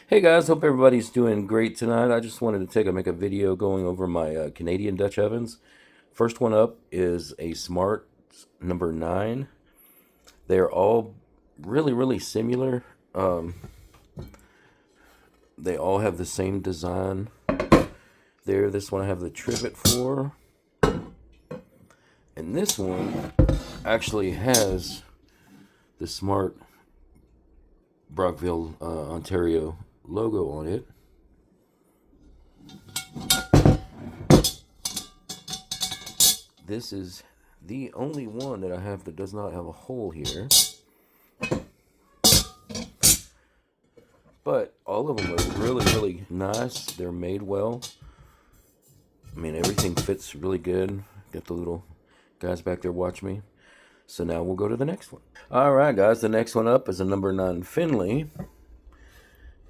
Hey guys, hope everybody's doing great tonight. I just wanted to make a video going over my Canadian Dutch ovens. First one up is a Smart number 9. They're all really similar. They all have the same design. This one I have the trivet for. And this one actually has the Smart Brockville, Ontario logo on it. This is the only one that I have that does not have a hole here. But all of them are really nice. They're made well. I mean, everything fits really good. Got the little guys back there watch me. So now we'll go to the next one. All right, guys. The next one up is a number 9 Finley.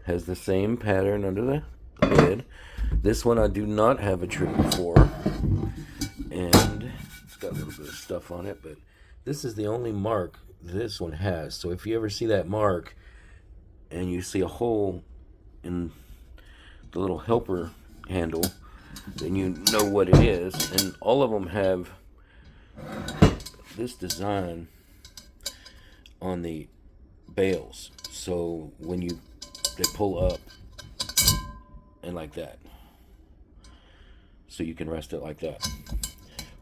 Has the same pattern under the lid. This one I do not have a trivet for. And it's got a little bit of stuff on it, but this is the only mark this one has. So if you ever see that mark and you see a hole in the little helper handle, then you know what it is. And all of them have this design on the bales. So when they pull up and like that. So you can rest it like that.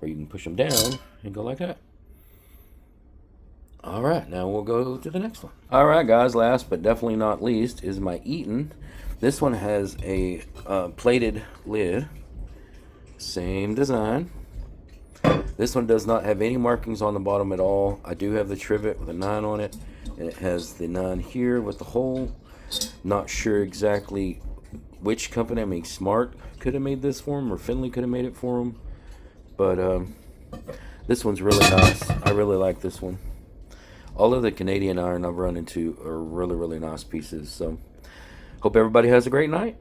Or you can push them down and go like that. All right, now we'll go to the next one. All right, guys, last but definitely not least is my Eaton. This one has a plated lid. Same design. This one does not have any markings on the bottom at all. I do have the trivet with a 9 on it, and it has the 9 here with the hole. Not sure exactly which company. I mean, Smart could have made this for them, or Finley could have made it for them. But this one's really nice. I really like this one. All of the Canadian iron I've run into are really nice pieces. So hope everybody has a great night.